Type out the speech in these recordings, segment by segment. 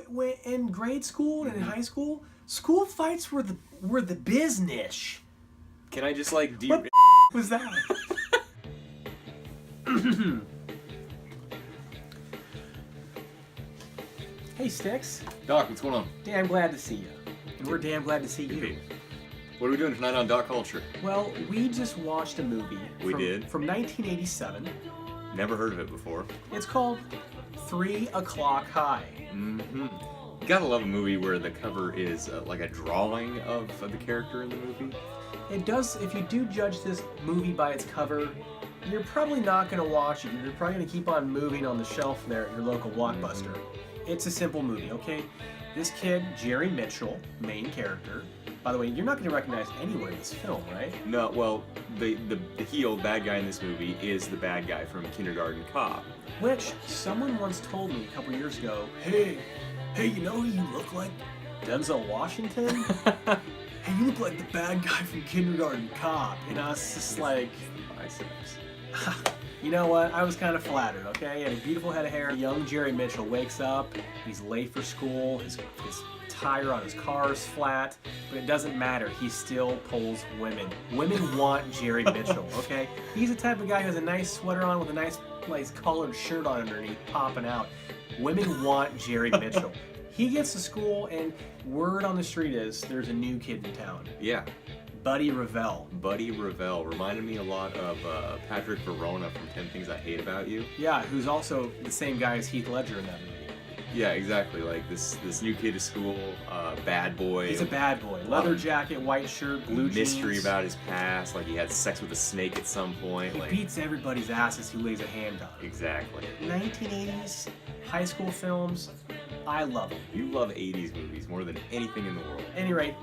know, in grade school and in high school, school fights were the business. Can I just like What was that? Hey, Stix. Doc, what's going on? Damn glad to see you. And we're damn glad to see you. What are we doing tonight on Doc Culture? Well, we just watched a movie. We did? From 1987. Never heard of it before. It's called 3 O'Clock High. Mm-hmm. You gotta love a movie where the cover is like a drawing of the character in the movie. It does, if you do judge this movie by its cover, you're probably not going to watch it. You're probably going to keep on moving on the shelf there at your local Blockbuster. It's a simple movie, okay? This kid, Jerry Mitchell, main character. By the way, you're not going to recognize anyone in this film, right? No, well, the heel bad guy in this movie is the bad guy from Kindergarten Cop. Which, someone once told me a couple years ago, hey, you know who you look like? Denzel Washington? Hey, you look like the bad guy from Kindergarten Cop. And I was just like, you know what? I was kind of flattered, okay? He had a beautiful head of hair. Young Jerry Mitchell wakes up. He's late for school. His tire on his car is flat. But it doesn't matter. He still pulls women. Women want Jerry Mitchell, okay? He's the type of guy who has a nice sweater on with a nice collared shirt on underneath popping out. Women want Jerry Mitchell. He gets to school, and word on the street is there's a new kid in town. Yeah. Buddy Revell. Buddy Revell reminded me a lot of Patrick Verona from 10 Things I Hate About You. Yeah, who's also the same guy as Heath Ledger in that movie. Yeah, exactly. Like this new kid to school, bad boy. He's a bad boy. Leather jacket, white shirt, blue jeans. Mystery about his past. Like he had sex with a snake at some point. He beats everybody's asses who lays a hand on him. Exactly. 1980s high school films. I love them. You love 80s movies more than anything in the world. At any rate,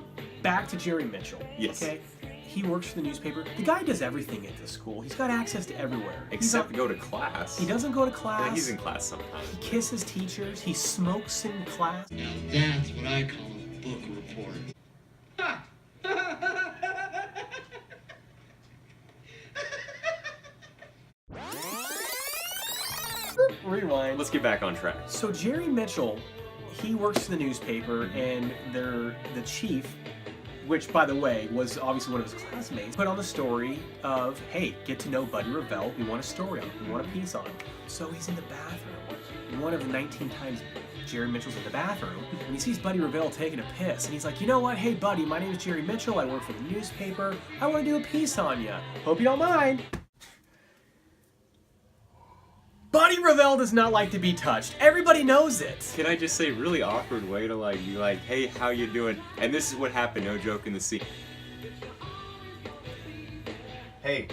back to Jerry Mitchell. Yes. Okay? He works for the newspaper. The guy does everything at this school. He's got access to everywhere. Except to go to class. He doesn't go to class. Yeah, he's in class sometimes. He kisses teachers. He smokes in class. Now that's what I call a book report. Rewind. Let's get back on track. So Jerry Mitchell, he works for the newspaper, and the chief, which by the way was obviously one of his classmates, put on the story of, hey, get to know Buddy Revell. We want a story on him. We want a piece on him. So he's in the bathroom. One of the 19 times Jerry Mitchell's in the bathroom, and he sees Buddy Revell taking a piss, and he's like, you know what? Hey, buddy, my name is Jerry Mitchell. I work for the newspaper. I want to do a piece on you. Hope you don't mind. Buddy Revell does not like to be touched. Everybody knows it. Can I just say, really awkward way to like be like, hey, how you doing? And this is what happened, no joke, in the scene. Hey,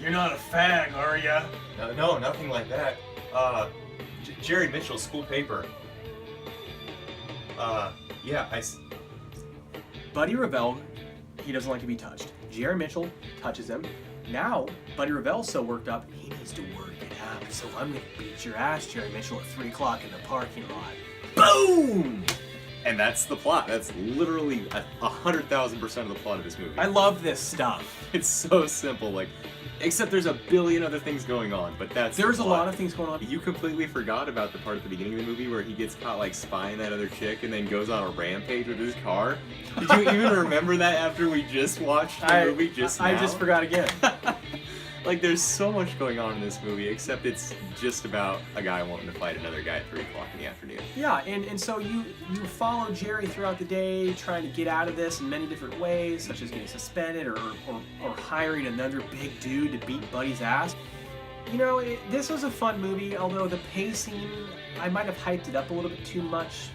You're not a fag, are ya? no, nothing like that. Jerry Mitchell, school paper. Yeah, Buddy Revell, he doesn't like to be touched. Jerry Mitchell touches him. Now, Buddy Revell's so worked up, he needs to work it out. So I'm gonna beat your ass, Jerry Mitchell, at 3 o'clock in the parking lot. Boom! And that's the plot. That's literally 100,000% of the plot of this movie. I love this stuff. It's so simple, like, except there's a billion other things going on, but There's a lot of things going on. You completely forgot about the part at the beginning of the movie where he gets caught like spying that other chick and then goes on a rampage with his car. Did you even remember that after we just watched the movie just now? I just forgot again. Like, there's so much going on in this movie, except it's just about a guy wanting to fight another guy at 3 o'clock in the afternoon. Yeah, and so you follow Jerry throughout the day, trying to get out of this in many different ways, such as getting suspended or hiring another big dude to beat Buddy's ass. You know, this was a fun movie, although the pacing, I might have hyped it up a little bit too much.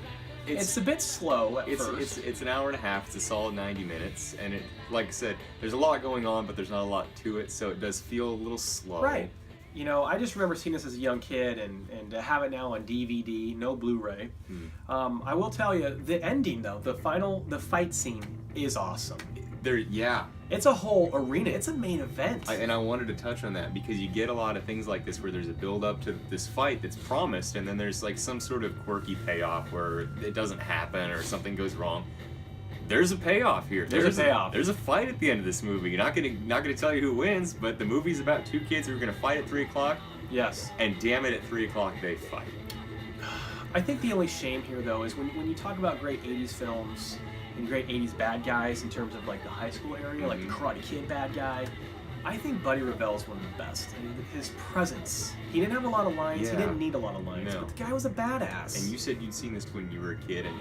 It's a bit slow at first. It's an hour and a half. It's a solid 90 minutes, and it, like I said, there's a lot going on, but there's not a lot to it, so it does feel a little slow. Right. You know, I just remember seeing this as a young kid, and to have it now on DVD, no Blu-ray. I will tell you, the ending though, the fight scene is awesome. Yeah. It's a whole arena. It's a main event. And I wanted to touch on that because you get a lot of things like this where there's a build-up to this fight that's promised, and then there's like some sort of quirky payoff where it doesn't happen or something goes wrong. There's a payoff here. There's a payoff. There's a fight at the end of this movie. Not gonna tell you who wins, but the movie's about two kids who are gonna fight at 3 o'clock. Yes. And damn it, at 3 o'clock they fight. I think the only shame here, though, is when you talk about great 80s films and great 80s bad guys in terms of like the high school area, like the Karate Kid bad guy, I think Buddy Revell is one of the best. I mean, his presence. He didn't have a lot of lines. Yeah. He didn't need a lot of lines. No. But the guy was a badass. And you said you'd seen this when you were a kid, and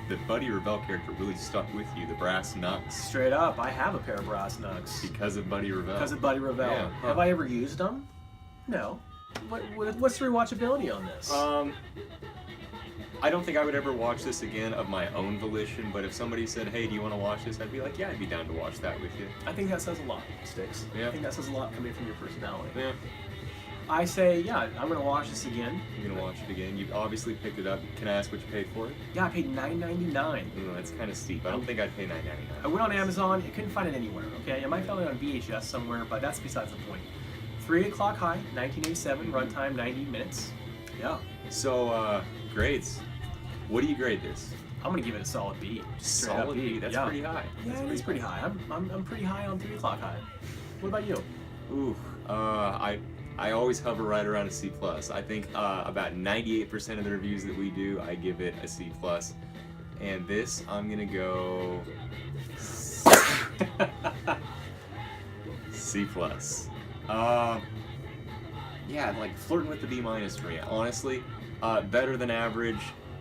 the Buddy Revell character really stuck with you, the brass knucks. Straight up, I have a pair of brass knucks. Because of Buddy Revell. Because of Buddy Revell. Yeah. Have I ever used them? No. What's the rewatchability on this? I don't think I would ever watch this again of my own volition, but if somebody said, hey, do you want to watch this? I'd be like, yeah, I'd be down to watch that with you. I think that says a lot, Stix. Yeah. I think that says a lot coming from your personality. Yeah. I say, yeah, I'm going to watch this again. You're going to watch it again. You've obviously picked it up. Can I ask what you paid for it? Yeah, I paid $9.99. That's kind of steep. I don't think I'd pay $9.99. I went on Amazon. I couldn't find it anywhere, okay? I might find it on VHS somewhere, but that's besides the point. 3 o'clock high, 1987, runtime 90 minutes. Yeah. So, grades. What do you grade this? I'm gonna give it a solid B. Straight up Solid B. That's yeah. pretty high. Yeah, That's it is pretty high. I'm pretty high on 3 o'clock high. What about you? Ooh, I always hover right around a C+. I think about 98% of the reviews that we do, I give it a C+. And this, I'm gonna go C+. Yeah, like flirting with the B- for me. Honestly, better than average.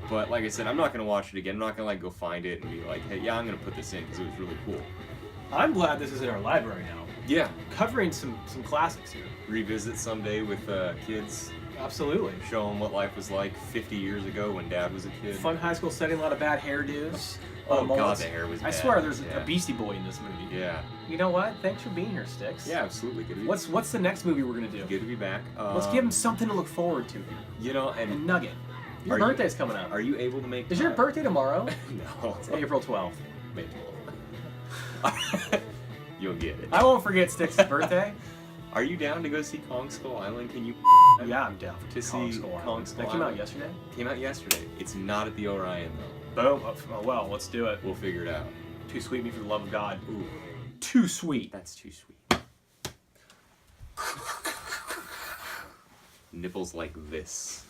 But like I said, I'm not gonna watch it again. I'm not gonna like go find it and be like, hey, yeah, I'm gonna put this in because it was really cool. I'm glad this is in our library now. Yeah. Covering some classics here. Revisit someday with kids. Absolutely. Show them what life was like 50 years ago when Dad was a kid. Fun high school setting, a lot of bad hairdos. Oh God, mullets. the hair was bad. I swear there's Yeah. a Beastie Boy in this movie. Yeah. You know what? Thanks for being here, Stix. Yeah, absolutely. Good to be What's the next movie we're gonna do? Good to be back. Let's give him something to look forward to here. You know, A and nugget. Your Are you- birthday's coming up. are you able to make? Is your birthday tomorrow? No. It's April 12th. Maybe. You'll get it. I won't forget Stix's birthday. Are you down to go see Kong Skull Island? Can you? Yeah, I'm down for To Kong see Skull Island. Kong Skull That came out Island. yesterday? Came out yesterday. It's not at the Orion though. Boom. Oh, well, let's do it. We'll figure it out. Too sweet me for the love of God. Ooh, Too sweet. that's too sweet. Nipples like this.